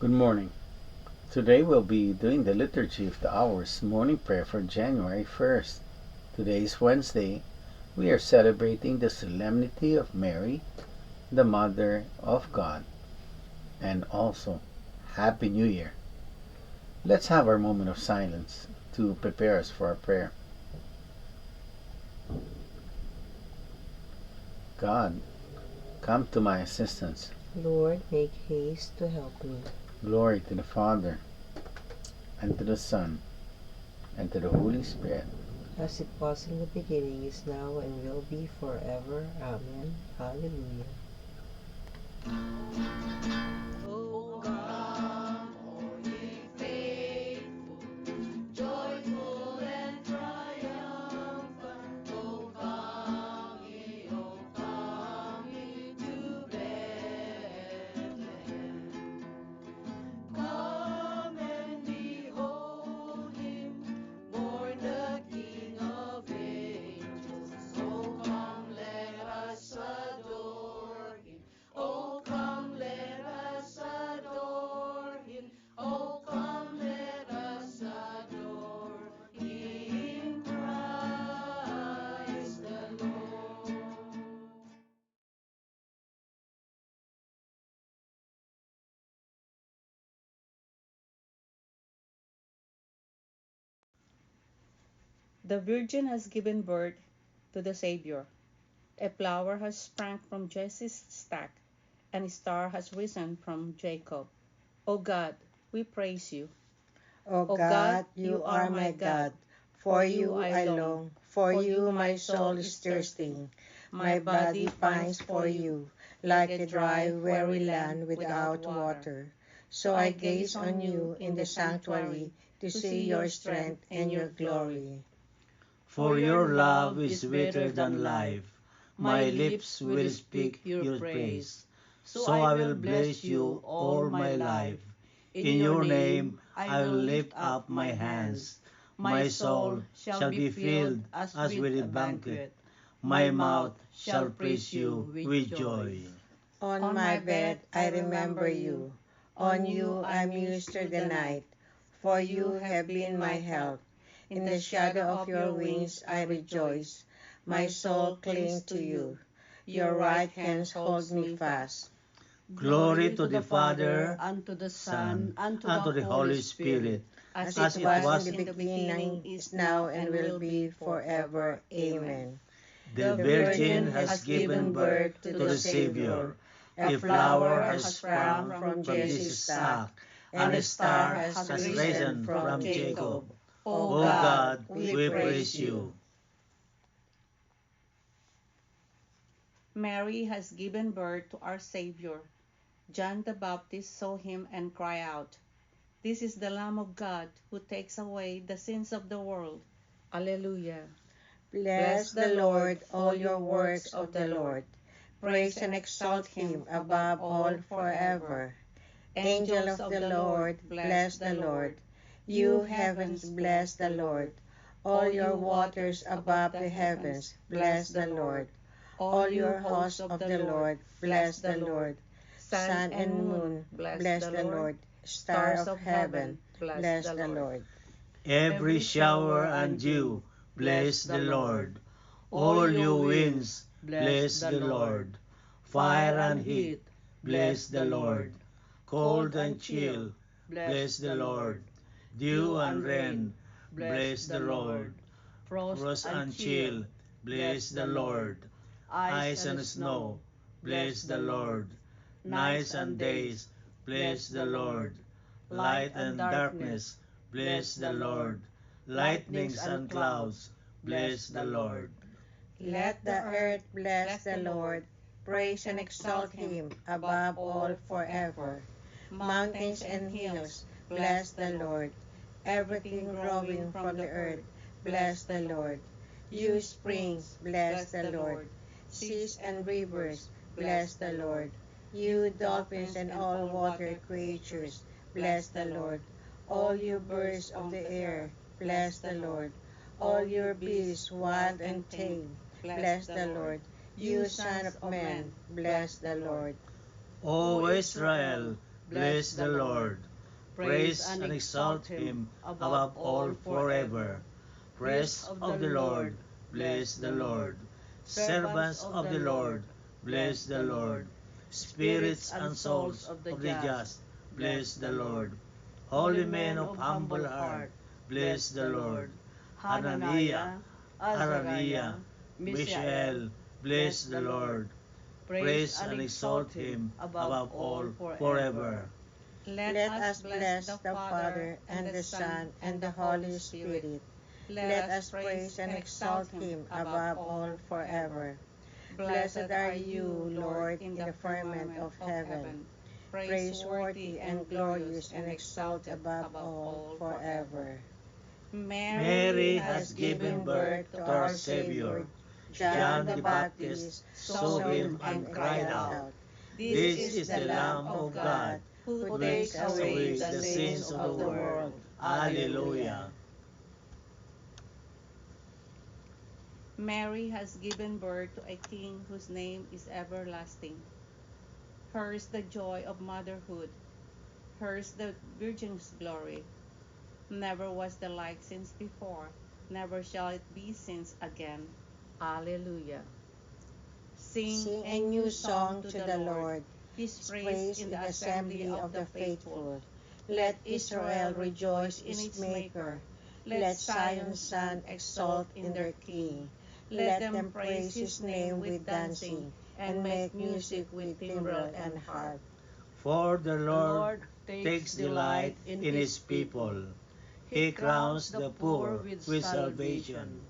Good morning. Today we'll be doing the Liturgy of the Hours morning prayer for January 1st. Today is Wednesday. We are celebrating the solemnity of Mary, the Mother of God, and also Happy New Year. Let's have our moment of silence to prepare us for our prayer. God, come to my assistance. Lord, make haste to help me. Glory to the Father, and to the Son, and to the Holy Spirit. As it was in the beginning, is now, and will be forever. Amen. Hallelujah. O come, all ye faithful, joyful and triumphant. O come ye to Bethlehem. Come and behold him, born the King of angels. O come, let us adore him. O come, let us adore him. O come, let us adore him, Christ the Lord. The Virgin has given birth to the Savior. A flower has sprung from Jesse's stack, and a star has risen from Jacob. O God, we praise you. O God, you are my God. For you I long. For you my soul is thirsting. My body pines for you, like a dry, weary land without water. So I gaze on you in the sanctuary to see your strength and your glory. For your love is sweeter than life. My lips will speak your praise. So I will bless you all my life. In your name I will lift up my hands. My soul shall be filled as with a banquet. My mouth shall praise you with joy. On my bed I remember you. On you I muse through the night. For you have been my help. In the shadow of your wings I rejoice. My soul clings to you. Your right hand holds me fast. Glory to the Father, and to the Son, Son, and to the Holy Spirit, As it was in the beginning, is now, and will be forever. Amen. The Virgin has given birth to the Savior. A flower has sprung from Jesse's stack, and a star has risen from Jacob. O God, we praise you. Mary has given birth to our Savior. John the Baptist saw him and cried out, "This is the Lamb of God who takes away the sins of the world." Alleluia. Bless the Lord, all your works of the Lord. Praise and exalt him above all forever. Angel of the Lord, bless the Lord. You heavens, bless the Lord. All your waters above the heavens, bless the Lord. All your hosts of the Lord, bless the Lord. Sun and moon, bless the Lord. Stars of heaven, bless the Lord. Every shower and dew, bless the Lord. All you winds, bless the Lord. Fire and heat, bless the Lord. Cold and chill, bless the Lord. Dew and rain, bless the Lord. Frost and chill, bless the Lord. Ice and snow, bless the Lord. Nights and days, bless the Lord. Light and darkness, bless the Lord. Lightnings and clouds, bless the Lord. Let the earth bless the Lord. Praise and exalt him above all forever. Mountains and hills, bless the Lord. Everything growing from the earth, bless the Lord. You springs, bless the Lord. Seas and rivers, bless the Lord. You dolphins and all water creatures, bless the Lord. All you birds of the air, bless the Lord. All your beasts, wild and tame, bless the Lord. You Son of Man, bless the Lord. O Israel, bless the Lord. Praise and exalt him above all forever. Praise of the Lord, bless the Lord. Servants of the Lord, bless the Lord. Spirits and souls of the just, bless the Lord. Holy men of humble heart, bless the Lord. Hananiah, Azariah, Mishael, bless the Lord. Praise and exalt him above all forever. Let us bless the Father, and the Son, and the Holy Spirit. Let us praise and exalt him above all forever. Blessed are you, Lord, in the firmament of heaven, praiseworthy and glorious and exalted above all forever. Mary has given birth to our Savior. John the Baptist saw him and cried out, "This is the Lamb of God, who takes away the sins of the world. Alleluia." Mary has given birth to a king whose name is everlasting. Hers the joy of motherhood, hers the virgin's glory. Never was the like since before, never shall it be since again. Alleluia. Sing a new song to the Lord, His praise in the assembly of the faithful. Let Israel rejoice in its Maker. Let Zion's son exult in their King. Let them praise his name with dancing, and make music with timbrel and harp. For the Lord takes delight in his people. He crowns the poor with salvation.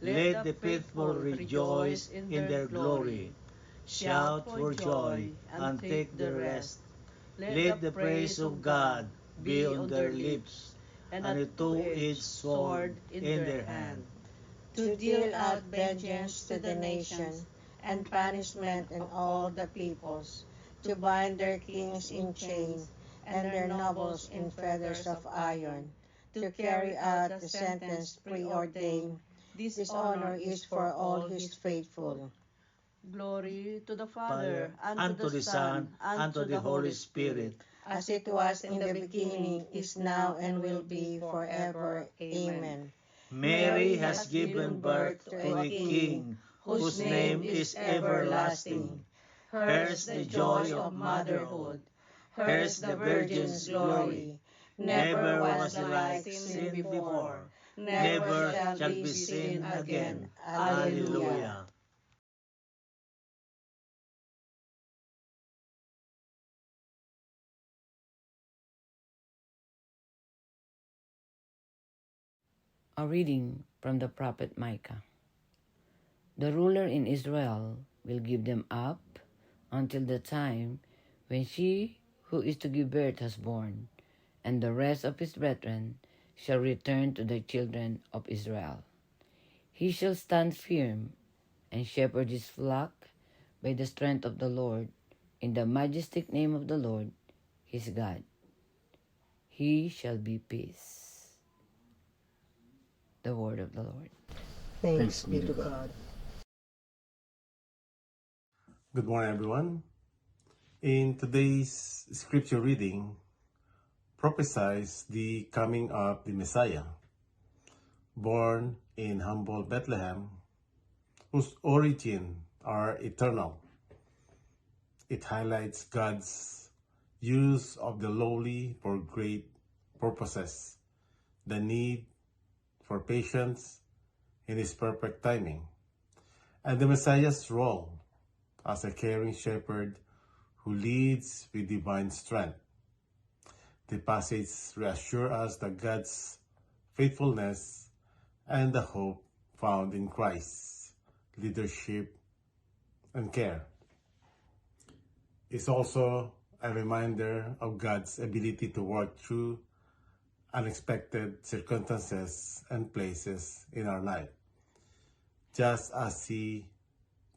Let the faithful rejoice in their glory. Shout for joy and take the rest. Let the praise of God be on their lips, and a two-edged sword in their hand. To deal out vengeance to the nations, and punishment on all the peoples, to bind their kings in chains, and their nobles in fetters of iron, to carry out the sentence preordained. This honor is for all his faithful. Glory to the Father, and to the Son, and to the Holy Spirit, As it was in the beginning, is now, and will be forever. Amen. Mary has given birth to a King, whose name is everlasting. Hers the joy of motherhood, hers the Virgin's glory. Never was the like seen before, never shall be seen again. Alleluia. A reading from the prophet Micah. The ruler in Israel will give them up until the time when she who is to give birth has born, and the rest of his brethren shall return to the children of Israel. He shall stand firm and shepherd his flock by the strength of the Lord, in the majestic name of the Lord his God. He shall be peace. The word of the Lord. Thanks be to God. Good morning, everyone. In today's scripture reading, prophesies the coming of the Messiah, born in humble Bethlehem, whose origin are eternal. It highlights God's use of the lowly for great purposes, the need for patience in his perfect timing, and the Messiah's role as a caring shepherd who leads with divine strength. The passage reassures us that God's faithfulness and the hope found in Christ's leadership and care. It's also a reminder of God's ability to work through unexpected circumstances and places in our life. Just as he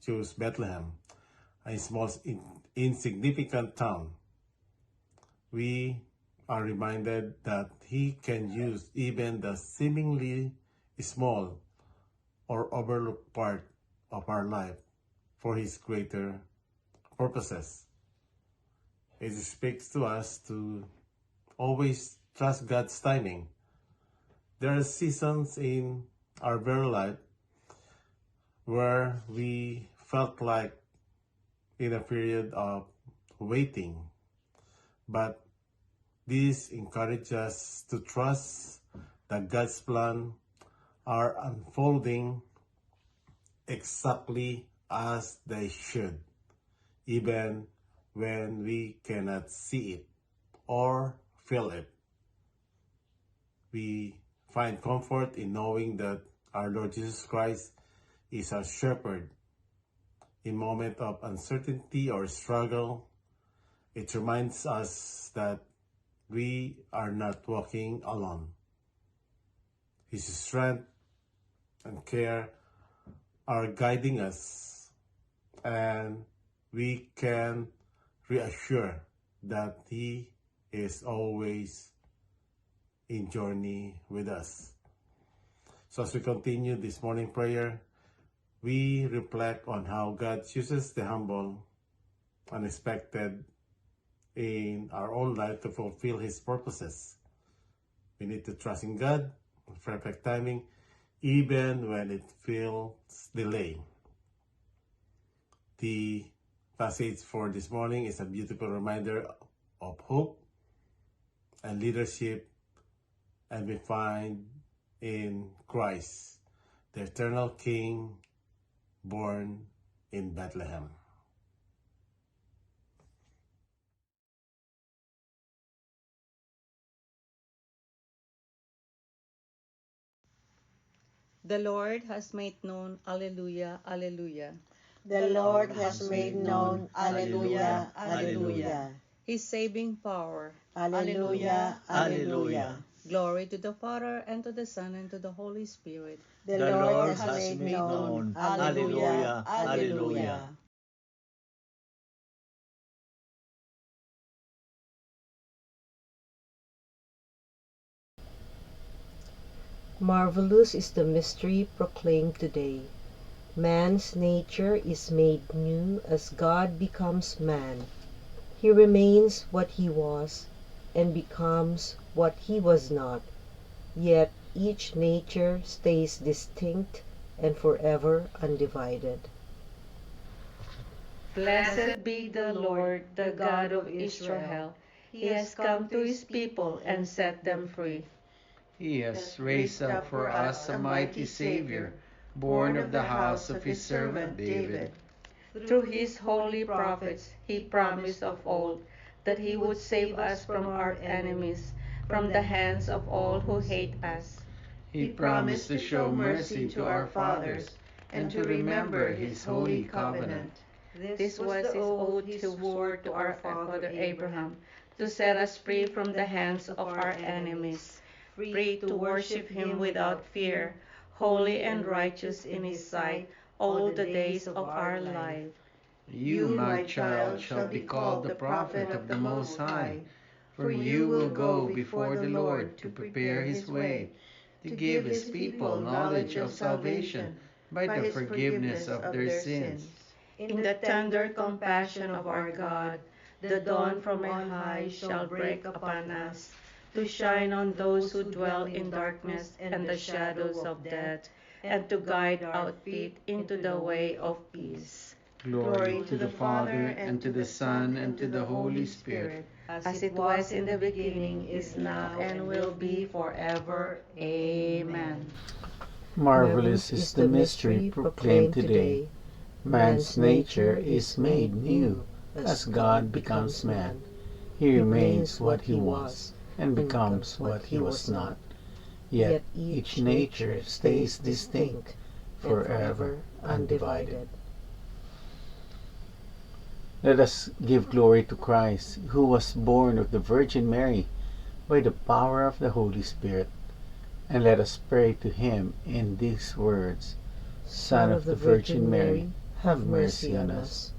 chose Bethlehem, a small insignificant town, we are reminded that he can use even the seemingly small or overlooked part of our life for his greater purposes. It speaks to us to always trust God's timing. There are seasons in our very life where we felt like in a period of waiting, but this encourages us to trust that God's plan are unfolding exactly as they should, even when we cannot see it or feel it. We find comfort in knowing that our Lord Jesus Christ is our shepherd. In moments of uncertainty or struggle, it reminds us that we are not walking alone. His strength and care are guiding us, and we can reassure that He is always in journey with us. So as we continue this morning prayer, we reflect on how God chooses the humble, unexpected in our own life to fulfill His purposes. We need to trust in God, perfect timing, even when it feels delayed. The passage for this morning is a beautiful reminder of hope and leadership, and we find in Christ, the eternal King, born in Bethlehem. The Lord has made known, Alleluia, Alleluia, The Lord has made known, Alleluia, Alleluia. His saving power. Alleluia, Alleluia. Glory to the Father, and to the Son, and to the Holy Spirit. The Lord has made known, Alleluia, Alleluia. Marvelous is the mystery proclaimed today. Man's nature is made new as God becomes man. He remains what he was and becomes what he was not. Yet each nature stays distinct and forever undivided. Blessed be the Lord, the God of Israel. He has come to his people and set them free. He has raised up for us a mighty Savior, born of the house of his servant David. Through his holy prophets, he promised of old that he would save us from our enemies, from the hands of all who hate us. He promised to show mercy to our fathers and to remember his holy covenant. This was the oath he swore to our father Abraham, to set us free from the hands of our enemies, free to worship him without fear, holy and righteous in his sight all the days of our life. You, my child, shall be called the prophet of the Most High, for you will go before the Lord to prepare his way, to give his people knowledge of salvation by the forgiveness of their sins. In the tender compassion of our God, the dawn from on high shall break upon us, to shine on those who dwell in darkness and the shadows of death, and to guide our feet into the way of peace. Glory to the Father, and to the Son, and to the Holy Spirit, As it was in the beginning, is now, and will be forever. Amen. Marvelous is the mystery proclaimed today. Man's nature is made new as God becomes man. He remains what he was and becomes what he was not. Yet each nature stays distinct, forever undivided. Let us give glory to Christ, who was born of the Virgin Mary by the power of the Holy Spirit. And let us pray to him in these words: Son of the Virgin Mary, have mercy on us.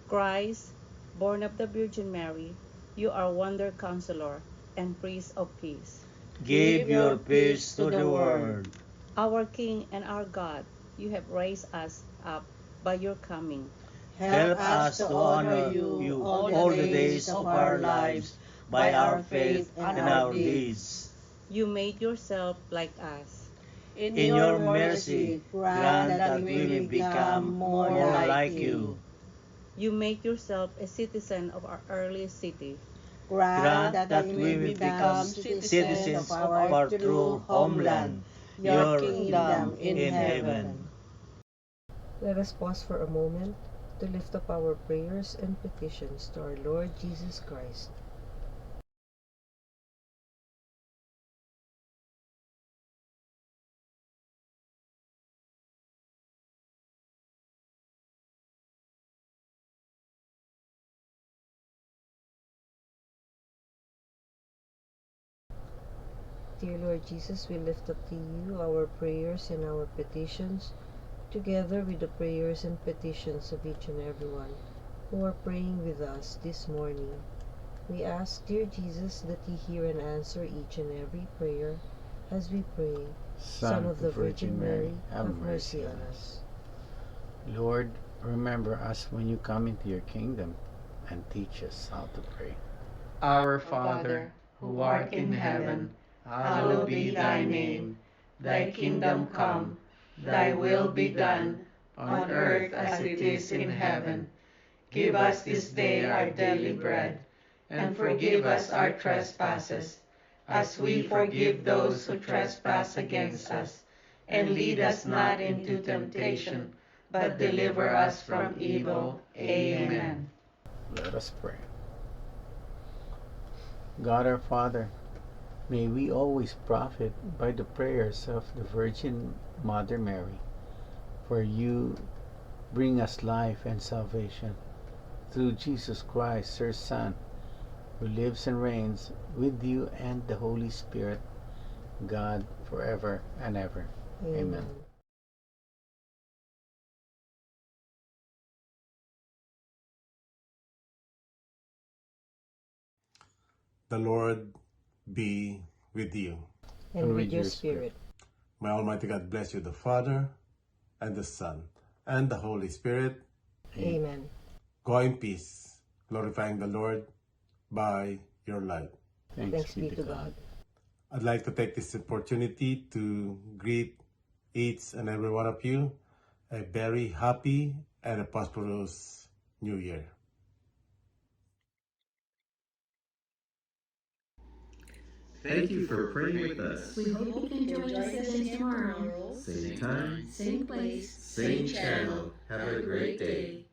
Christ, born of the Virgin Mary, you are wonder counselor and Prince of Peace. give your peace to the world. Our King and our God, you have raised us up by your coming. Help us to honor you all the days of our lives by our faith and our deeds. You made yourself like us. In your mercy, grant that we may become more like you. You make yourself a citizen of our early city. Grant that we may become citizens of our true homeland, your kingdom in heaven. Let us pause for a moment to lift up our prayers and petitions to our Lord Jesus Christ. Dear Lord Jesus, we lift up to you our prayers and our petitions, together with the prayers and petitions of each and everyone who are praying with us this morning. We ask, dear Jesus, that you hear and answer each and every prayer as we pray. Son of the Virgin Mary, have mercy on us. Lord, remember us when you come into your kingdom and teach us how to pray. Our Father, who art in heaven, hallowed be thy name. Thy kingdom come, thy will be done, on earth as it is in heaven. Give us this day our daily bread, and forgive us our trespasses, as we forgive those who trespass against us. And lead us not into temptation, but deliver us from evil. Amen. Let us pray. God our Father, may we always profit by the prayers of the Virgin Mother Mary, for you bring us life and salvation through Jesus Christ, her Son, who lives and reigns with you and the Holy Spirit, God, forever and ever. Amen. The Lord be with you. And with your spirit. May Almighty God bless you, the Father, and the Son, and the Holy Spirit. Amen. Go in peace, glorifying the Lord by your life. Thanks be to God. I'd like to take this opportunity to greet each and every one of you a very happy and a prosperous New Year. Thank you for praying with us. We hope you can join us again tomorrow. Same time, Same place, same channel. Have a great day.